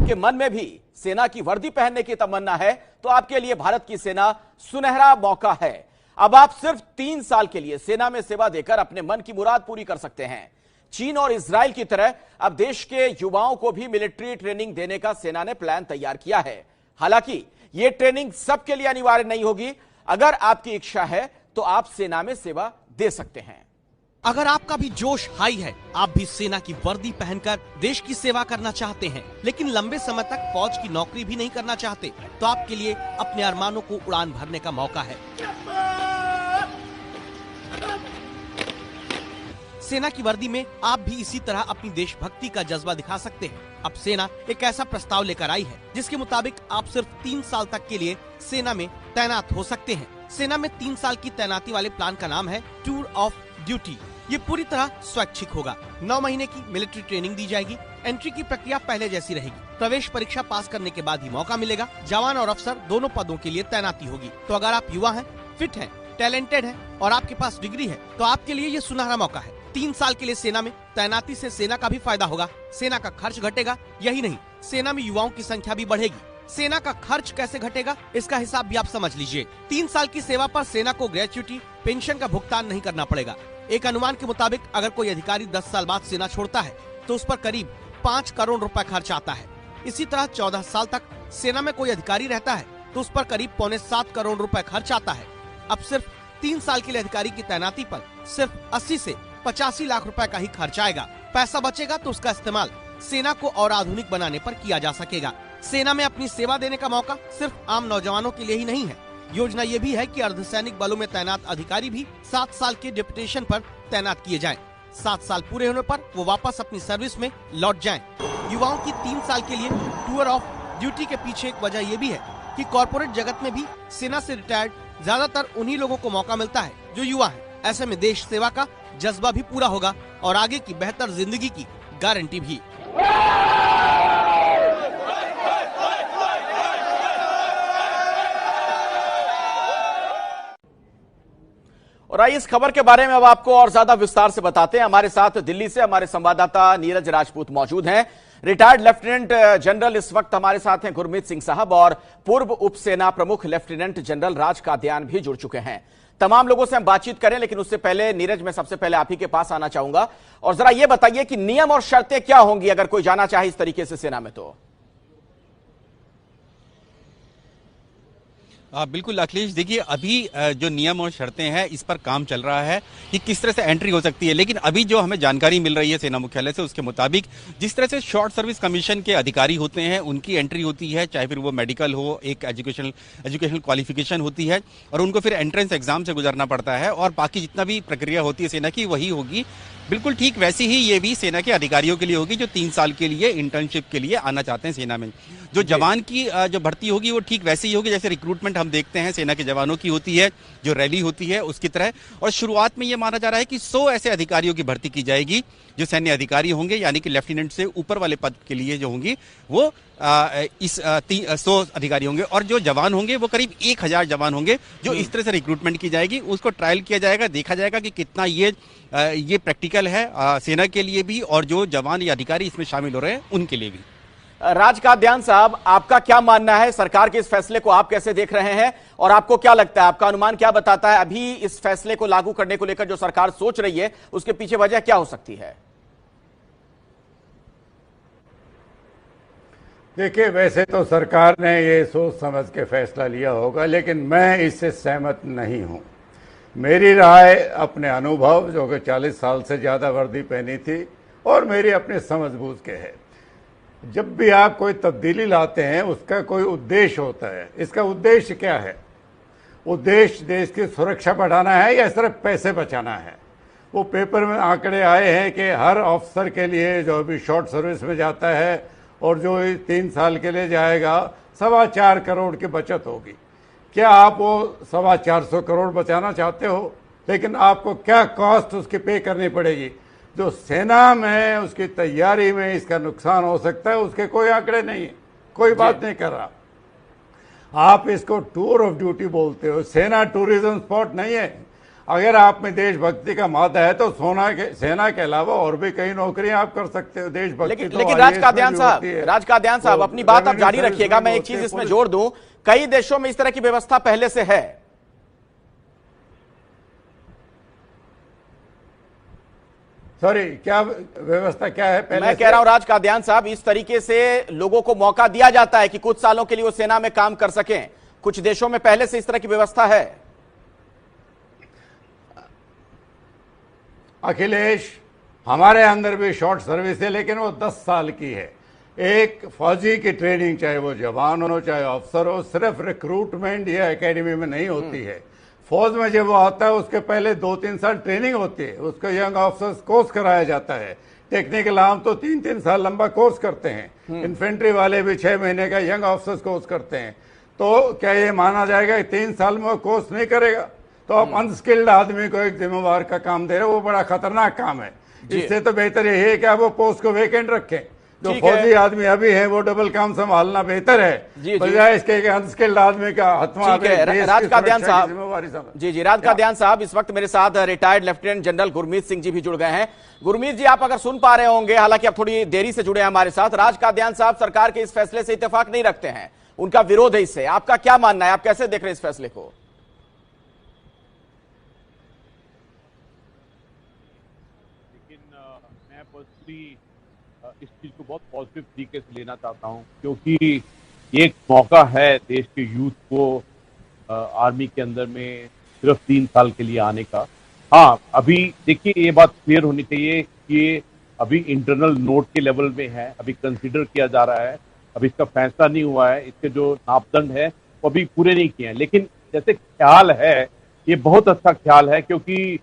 आपके मन में भी सेना की वर्दी पहनने की तमन्ना है तो आपके लिए भारत की सेना सुनहरा मौका है। अब आप सिर्फ 3 साल के लिए सेना में सेवा देकर अपने मन की मुराद पूरी कर सकते हैं। चीन और इजराइल की तरह अब देश के युवाओं को भी मिलिट्री ट्रेनिंग देने का सेना ने प्लान तैयार किया है। हालांकि यह ट्रेनिंग सबके लिए अनिवार्य नहीं होगी। अगर आपकी इच्छा है तो आप सेना में सेवा दे सकते हैं। अगर आपका भी जोश हाई है, आप भी सेना की वर्दी पहनकर देश की सेवा करना चाहते हैं, लेकिन लंबे समय तक फौज की नौकरी भी नहीं करना चाहते, तो आपके लिए अपने अरमानों को उड़ान भरने का मौका है। सेना की वर्दी में आप भी इसी तरह अपनी देशभक्ति का जज्बा दिखा सकते हैं। अब सेना एक ऐसा प्रस्ताव लेकर आई है जिसके मुताबिक आप सिर्फ 3 साल तक के लिए सेना में तैनात हो सकते हैं। सेना में 3 साल की तैनाती वाले प्लान का नाम है टूर ऑफ ड्यूटी। ये पूरी तरह स्वैच्छिक होगा। 9 महीने की मिलिट्री ट्रेनिंग दी जाएगी। एंट्री की प्रक्रिया पहले जैसी रहेगी। प्रवेश परीक्षा पास करने के बाद ही मौका मिलेगा। जवान और अफसर दोनों पदों के लिए तैनाती होगी। तो अगर आप युवा हैं, फिट हैं, टैलेंटेड हैं और आपके पास डिग्री है तो आपके लिए ये सुनहरा मौका है। 3 साल के लिए सेना में तैनाती से सेना का भी फायदा होगा। सेना का खर्च घटेगा। यही नहीं, सेना में युवाओं की संख्या भी बढ़ेगी। सेना का खर्च कैसे घटेगा, इसका हिसाब भी आप समझ लीजिए। 3 साल की सेवा पर सेना को ग्रेच्युटी पेंशन का भुगतान नहीं करना पड़ेगा। एक अनुमान के मुताबिक अगर कोई अधिकारी 10 साल बाद सेना छोड़ता है तो उस पर करीब 5 करोड़ रुपए खर्च आता है। इसी तरह 14 साल तक सेना में कोई अधिकारी रहता है तो उस पर करीब 6.25 करोड़ रुपए खर्च आता है। अब सिर्फ 3 साल के लिए अधिकारी की तैनाती पर सिर्फ 80 से 85 लाख रुपए का ही खर्च आएगा। पैसा बचेगा तो उसका इस्तेमाल सेना को और आधुनिक बनाने पर किया जा सकेगा। सेना में अपनी सेवा देने का मौका सिर्फ आम नौजवानों के लिए ही नहीं है। योजना ये भी है कि अर्धसैनिक बलों में तैनात अधिकारी भी 7 साल के डिप्यूटेशन पर तैनात किए जाएं। 7 साल पूरे होने पर वो वापस अपनी सर्विस में लौट जाएं। युवाओं की 3 साल के लिए टूर ऑफ ड्यूटी के पीछे एक वजह ये भी है कि कॉर्पोरेट जगत में भी सेना से रिटायर्ड ज्यादातर उन्हीं लोगों को मौका मिलता है जो युवा है। ऐसे में देश सेवा का जज्बा भी पूरा होगा और आगे की बेहतर जिंदगी की गारंटी भी। और आइए इस खबर के बारे में अब आपको और ज्यादा विस्तार से बताते हैं। हमारे साथ दिल्ली से हमारे संवाददाता नीरज राजपूत मौजूद हैं। रिटायर्ड लेफ्टिनेंट जनरल इस वक्त हमारे साथ हैं गुरमीत सिंह साहब और पूर्व उप सेना प्रमुख लेफ्टिनेंट जनरल राज कादियान भी जुड़ चुके हैं। तमाम लोगों से हम बातचीत करें, लेकिन उससे पहले नीरज, मैं सबसे पहले आप ही के पास आना चाहूंगा और जरा यह बताइए कि नियम और शर्तें क्या होंगी अगर कोई जाना चाहे इस तरीके से सेना में तो। बिल्कुल अखिलेश, देखिए अभी जो नियम और शर्तें हैं इस पर काम चल रहा है कि किस तरह से एंट्री हो सकती है। लेकिन अभी जो हमें जानकारी मिल रही है सेना मुख्यालय से, उसके मुताबिक जिस तरह से शॉर्ट सर्विस कमीशन के अधिकारी होते हैं उनकी एंट्री होती है, चाहे फिर वो मेडिकल हो, एक एजुकेशनल क्वालिफिकेशन होती है और उनको फिर एंट्रेंस एग्जाम से गुजरना पड़ता है और बाकी जितना भी प्रक्रिया होती है सेना की वही होगी। बिल्कुल ठीक वैसी ही ये भी सेना के अधिकारियों के लिए होगी जो 3 साल के लिए इंटर्नशिप के लिए आना चाहते हैं सेना में। जो जवान की जो भर्ती होगी वो ठीक वैसे ही होगी जैसे रिक्रूटमेंट हम देखते हैं सेना के जवानों की होती है, जो रैली होती है उसकी तरह। और शुरुआत में ये माना जा रहा है कि 100 ऐसे अधिकारियों की भर्ती की जाएगी जो सैन्य अधिकारी होंगे, यानी कि लेफ्टिनेंट से ऊपर वाले पद के लिए जो होंगी वो 100 अधिकारी होंगे। और जो जवान होंगे वो करीब 1000 जवान होंगे जो इस तरह से रिक्रूटमेंट की जाएगी। उसको ट्रायल किया जाएगा, देखा जाएगा कि कितना ये प्रैक्टिकल है सेना के लिए भी और जो जवान या अधिकारी इसमें शामिल हो रहे हैं उनके लिए भी। राज कादियान साहब, आपका क्या मानना है? सरकार के इस फैसले को आप कैसे देख रहे हैं और आपको क्या लगता है, आपका अनुमान क्या बताता है अभी इस फैसले को लागू करने को लेकर जो सरकार सोच रही है उसके पीछे वजह क्या हो सकती है? देखिए, वैसे तो सरकार ने ये सोच समझ के फैसला लिया होगा, लेकिन मैं इससे सहमत नहीं हूं। मेरी राय अपने अनुभव, जो कि 40 साल से ज़्यादा वर्दी पहनी थी, और मेरी अपनी समझबूझ के है। जब भी आप कोई तब्दीली लाते हैं उसका कोई उद्देश्य होता है। इसका उद्देश्य क्या है? उद्देश्य देश की सुरक्षा बढ़ाना है या सिर्फ पैसे बचाना है? वो पेपर में आंकड़े आए हैं कि हर ऑफिसर के लिए जो अभी शॉर्ट सर्विस में जाता है और जो 3 साल के लिए जाएगा 4.25 करोड़ की बचत होगी। क्या आप वो 425 करोड़ बचाना चाहते हो? लेकिन आपको क्या कॉस्ट उसकी पे करनी पड़ेगी? जो सेना में उसकी तैयारी में इसका नुकसान हो सकता है उसके कोई आंकड़े नहीं है, कोई बात नहीं कर रहा। आप इसको टूर ऑफ ड्यूटी बोलते हो, सेना टूरिज्म स्पॉट नहीं है। अगर आप में देशभक्ति का मादा है तो सेना के अलावा और भी कई नौकरियां आप कर सकते हो। देशभक्ति तो लेकिन राज कादियान साहब अपनी बात आप जारी रखिएगा। मैं एक चीज इसमें जोड़ दूं, कई देशों में इस तरह की व्यवस्था पहले से है। सॉरी, क्या व्यवस्था क्या है पहले? मैं कह रहा हूं राज कादियान साहब, इस तरीके से लोगों को मौका दिया जाता है कि कुछ सालों के लिए वो सेना में काम कर सकें। कुछ देशों में पहले से इस तरह की व्यवस्था है। अखिलेश, हमारे अंदर भी शॉर्ट सर्विस है, लेकिन वो 10 साल की है। एक फौजी की ट्रेनिंग, चाहे वो जवान हो चाहे अफसर हो, सिर्फ रिक्रूटमेंट या एकेडमी में नहीं होती है। फौज में जब वो आता है उसके पहले 2-3 साल ट्रेनिंग होती है, उसको यंग ऑफिसर्स कोर्स कराया जाता है। टेक्निकल आर्म तो 3-3 साल लंबा कोर्स करते हैं। इन्फेंट्री वाले भी 6 महीने का यंग ऑफिसर्स कोर्स करते हैं। तो क्या ये माना जाएगा कि 3 साल में वो कोर्स नहीं करेगा? तो आप अनस्किल्ड आदमी को एक जिम्मेवार का काम दे रहे हो, वो बड़ा खतरनाक काम है। इससे तो बेहतर यही है कि आप वो पोस्ट को वेकेंट रखें। जो फौजी आदमी अभी है वो डबल काम संभालना बेहतर है, बजाय इसके अनस्किल्ड आदमी का हथवा। राज कादियान साहब, जी राज कादियान साहब, इस वक्त मेरे साथ retired lieutenant general Gurmeet Singh ji भी जुड़ गए हैं। गुरमीत जी, आप अगर सुन पा रहे होंगे, हालांकि आप थोड़ी देरी से जुड़े हैं हमारे साथ। राज कादियान साहब सरकार के इस फैसले से इत्तेफाक नहीं रखते हैं, उनका विरोध है इससे। आपका क्या मानना है, आप कैसे देख रहे हैं इस फैसले को? मैं पर्सनली इस चीज को बहुत पॉजिटिव तरीके से लेना चाहता हूं, क्योंकि एक मौका है देश के यूथ को आर्मी के अंदर में सिर्फ 3 साल के लिए आने का। हाँ, अभी देखिए ये बात क्लियर होनी चाहिए कि अभी इंटरनल नोट के लेवल में है, अभी कंसीडर किया जा रहा है, अभी इसका फैसला नहीं हुआ है, इसके जो मापदंड है वो अभी पूरे नहीं किए हैं। लेकिन जैसे ख्याल है, ये बहुत अच्छा ख्याल है, क्योंकि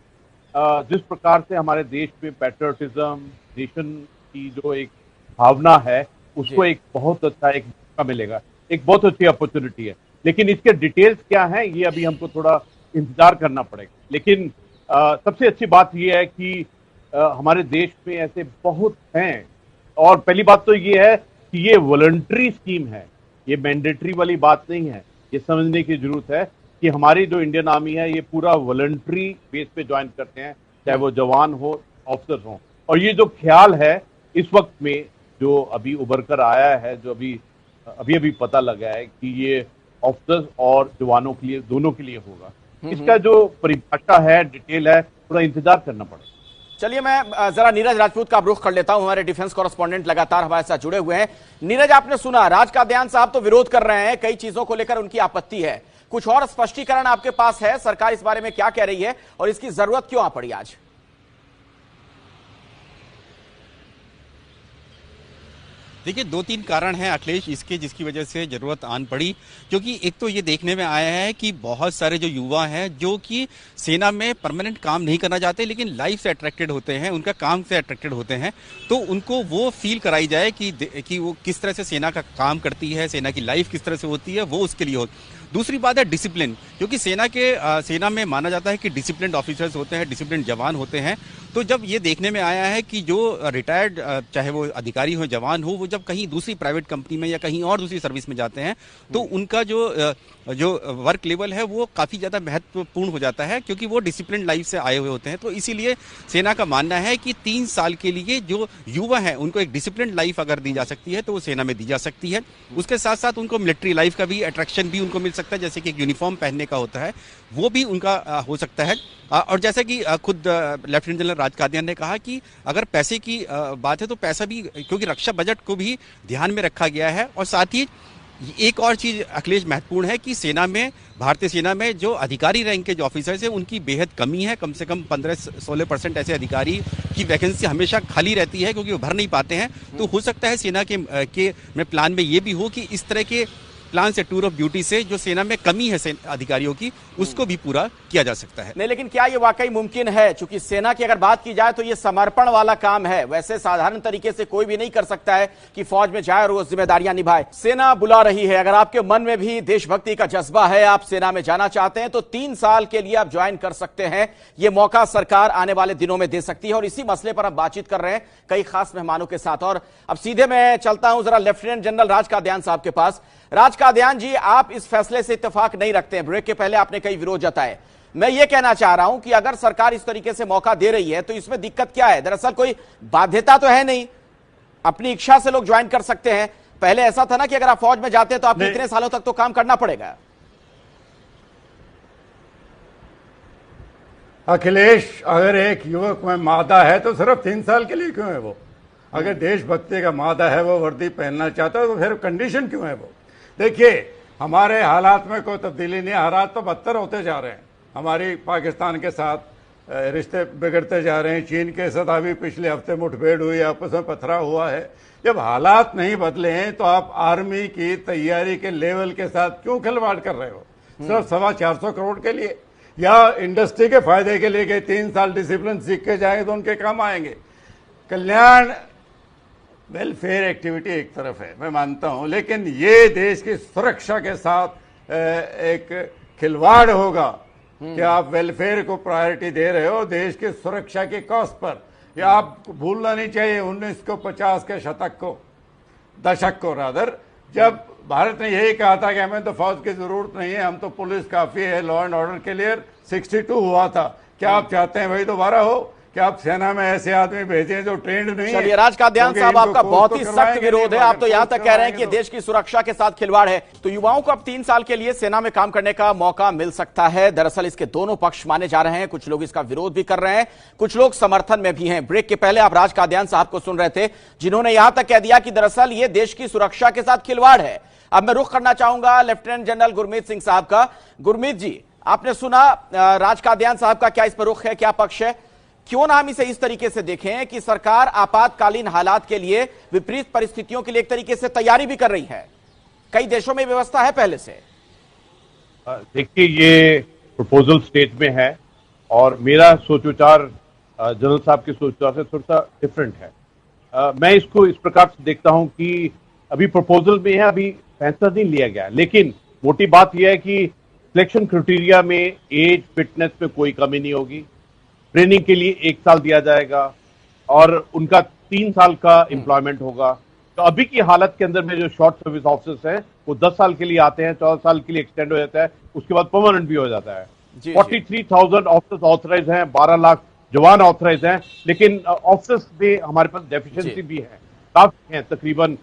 जिस प्रकार से हमारे देश में पैट्रियोटिज्म, नेशन की जो एक भावना है, उसको एक बहुत अच्छा एक मौका मिलेगा, एक बहुत अच्छी अपॉर्चुनिटी है। लेकिन इसके डिटेल्स क्या हैं, ये अभी हमको थोड़ा इंतजार करना पड़ेगा। लेकिन सबसे अच्छी बात ये है कि हमारे देश में ऐसे बहुत हैं। और पहली बात तो ये है कि ये वॉलंटरी स्कीम है, ये मैंडेटरी वाली बात नहीं है। ये समझने की जरूरत है कि हमारी जो इंडियन आर्मी है ये पूरा वॉलंटरी बेस पे ज्वाइन करते हैं, चाहे वो जवान हो, ऑफिसर हो। और ये जो ख्याल है इस वक्त में जो अभी उभर कर आया है, जो अभी पता लगा है कि ये ऑफिसर्स और जवानों के लिए, दोनों के लिए होगा, इसका जो परिभाषा है, डिटेल है, थोड़ा इंतजार करना पड़ेगा। चलिए, मैं जरा नीरज राजपूत का रुख कर लेता हूं। हमारे डिफेंस कॉरेस्पॉन्डेंट लगातार हमारे साथ जुड़े हुए हैं। नीरज, आपने सुना, राज कादियान साहब तो विरोध कर रहे हैं, कई चीजों को लेकर उनकी आपत्ति है। कुछ और स्पष्टीकरण आपके पास है? सरकार इस बारे में क्या कह रही है और इसकी जरूरत क्यों आ पड़ी आज? देखिए, 2-3 कारण हैं अखिलेश इसके, जिसकी वजह से जरूरत आन पड़ी। क्योंकि एक तो ये देखने में आया है कि बहुत सारे जो युवा हैं जो कि सेना में परमानेंट काम नहीं करना चाहते, लेकिन लाइफ से अट्रैक्टेड होते हैं, उनका काम से अट्रैक्टेड होते हैं, तो उनको वो फील कराई जाए कि वो किस तरह से सेना का काम करती है, सेना की लाइफ किस तरह से होती है, वो उसके लिए हो। दूसरी बात है डिसिप्लिन, क्योंकि सेना में माना जाता है कि डिसिप्लिन ऑफिसर्स होते हैं, डिसिप्लिन जवान होते हैं। तो जब ये देखने में आया है कि जो रिटायर्ड, चाहे वो अधिकारी हो, जवान हो, वो जब कहीं दूसरी प्राइवेट कंपनी में या कहीं और दूसरी सर्विस में जाते हैं तो उनका जो वर्क लेवल है वो काफ़ी ज़्यादा महत्वपूर्ण हो जाता है, क्योंकि वो डिसिप्लिन लाइफ से आए हुए होते हैं। तो इसीलिए सेना का मानना है कि 3 साल के लिए जो युवा हैं उनको एक डिसिप्लिन लाइफ अगर दी जा सकती है तो वो सेना में दी जा सकती है। उसके साथ साथ उनको मिलिट्री लाइफ का भी अट्रैक्शन भी उनको मिल सकता है, जैसे कि एक यूनिफॉर्म पहनने का होता है, वो भी उनका हो सकता है। और जैसा कि खुद लेफ्टिनेंट जनरल राज कादियान ने कहा कि अगर पैसे की बात है तो पैसा भी, क्योंकि रक्षा बजट को भी ध्यान में रखा गया है। और साथ ही एक और चीज अखिलेश महत्वपूर्ण है कि सेना में, भारतीय सेना में जो अधिकारी रैंक के जो ऑफिसर्स हैं उनकी बेहद कमी है। कम से कम 15-16% ऐसे अधिकारी की वैकेंसी हमेशा खाली रहती है, क्योंकि वो भर नहीं पाते हैं। तो हो सकता है सेना के प्लान में ये भी हो कि इस तरह के प्लान से, टूर ऑफ ड्यूटी से जो सेना में कमी है अधिकारियों की, उसको भी पूरा किया जा सकता है। नहीं, लेकिन क्या ये वाकई मुमकिन है? चूंकि सेना की अगर बात की जाए तो ये समर्पण वाला काम है, वैसे साधारण तरीके से कोई भी नहीं कर सकता है कि फौज में जाए और वो जिम्मेदारियां निभाए। सेना बुला रही है, अगर आपके मन में भी देशभक्ति का जज्बा है, आप सेना में जाना चाहते हैं तो 3 साल के लिए आप ज्वाइन कर सकते हैं। ये मौका सरकार आने वाले दिनों में दे सकती है और इसी मसले पर हम बातचीत कर रहे हैं कई खास मेहमानों के साथ। और अब सीधे मैं चलता हूं जरा लेफ्टिनेंट जनरल राज कादियान साहब के पास। राज कादियान जी, आप इस फैसले से इत्तेफाक नहीं रखते हैं, ब्रेक के पहले आपने कई विरोध जताए। मैं ये कहना चाह रहा हूं कि अगर सरकार इस तरीके से मौका दे रही है तो इसमें दिक्कत क्या है? दरअसल कोई बाध्यता तो है नहीं, अपनी इच्छा से लोग ज्वाइन कर सकते हैं। पहले ऐसा था ना कि अगर आप फौज में जाते हैं तो आपको इतने सालों तक तो काम करना पड़ेगा। अखिलेश, अगर एक युवक में मादा है तो सिर्फ 3 साल के लिए क्यों है वो? अगर देशभक्ति का मादा है, वो वर्दी पहनना चाहता है, तो फिर कंडीशन क्यों है वो? देखिए, हमारे हालात में कोई तब्दीली नहीं, हालात तो बदतर होते जा रहे हैं। हमारी पाकिस्तान के साथ रिश्ते बिगड़ते जा रहे हैं। चीन के साथ अभी पिछले हफ्ते मुठभेड़ हुई, आपस में पथराव हुआ है। जब हालात नहीं बदले हैं तो आप आर्मी की तैयारी के लेवल के साथ क्यों खिलवाड़ कर रहे हो? सिर्फ 425 करोड़ के लिए, या इंडस्ट्री के फायदे के लिए कि 3 साल डिसिप्लिन सीख के जाएंगे तो उनके काम आएंगे? कल्याण वेलफेयर एक्टिविटी एक तरफ है, मैं मानता हूं, लेकिन ये देश की सुरक्षा के साथ एक खिलवाड़ होगा कि आप वेलफेयर को प्रायोरिटी दे रहे हो देश की सुरक्षा के कॉस्ट पर। या आप भूलना नहीं चाहिए 1950 के दशक को रादर, जब भारत ने यही कहा था कि हमें तो फौज की जरूरत नहीं है, हम तो पुलिस काफी है, लॉ एंड ऑर्डर के लिए 62 हुआ था। क्या आप चाहते हैं वही दोबारा हो? क्या आप सेना में ऐसे आदमी भेजें जो ट्रेंड नहीं है? चलिए, राज कादियान साहब, आपका बहुत ही सख्त विरोध है। आप तो यहां तक कह रहे हैं कि देश की सुरक्षा के साथ खिलवाड़ है। तो युवाओं को अब 3 साल के लिए सेना में काम करने का मौका मिल सकता है। दरअसल इसके दोनों पक्ष माने जा रहे हैं। कुछ लोग इसका विरोध भी कर रहे हैं, कुछ लोग समर्थन में भी हैं। ब्रेक के पहले आप राज कादियान साहब को सुन रहे थे, जिन्होंने यहां तक कह दिया कि दरअसल ये देश की सुरक्षा के साथ खिलवाड़ है। अब मैं रुख करना चाहूंगा लेफ्टिनेंट जनरल गुरमीत सिंह साहब का। गुरमीत जी, आपने सुना राज कादियान साहब का, क्या इस पर रुख है, क्या पक्ष है? क्यों ना हम इसे इस तरीके से देखें कि सरकार आपातकालीन हालात के लिए, विपरीत परिस्थितियों के लिए एक तरीके से तैयारी भी कर रही है। कई देशों में व्यवस्था है पहले से। देखिए, ये प्रपोजल स्टेज में है और मेरा सोच विचार जनरल साहब के सोच विचार से थोड़ा सा डिफरेंट है। मैं इसको इस प्रकार से देखता हूं कि अभी प्रपोजल में है, अभी फैसला नहीं लिया गया, लेकिन मोटी बात यह है कि सिलेक्शन क्राइटेरिया में एज, फिटनेस में कोई कमी नहीं होगी। ट्रेनिंग के लिए 1 साल दिया जाएगा और उनका 3 साल का एम्प्लॉयमेंट होगा। तो अभी की हालत के अंदर में जो शॉर्ट सर्विस ऑफिसर्स हैं वो 10 साल के लिए आते हैं, 14 साल के लिए एक्सटेंड हो जाता है, उसके बाद परमानेंट भी हो जाता है। 43,000 ऑफिसर्स ऑथराइज हैं, 12 लाख जवान ऑथराइज हैं, लेकिन ऑफिसर्स में हमारे पास डेफिशिएंसी भी है, काफी है, तकरीबन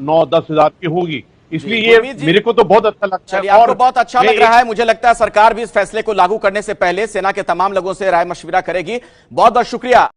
9-10 हजार की होगी। इसलिए ये मेरे को तो बहुत अच्छा लगता है। आपको बहुत अच्छा लग रहा है। मुझे लगता है सरकार भी इस फैसले को लागू करने से पहले सेना के तमाम लोगों से राय मशविरा करेगी। बहुत बहुत शुक्रिया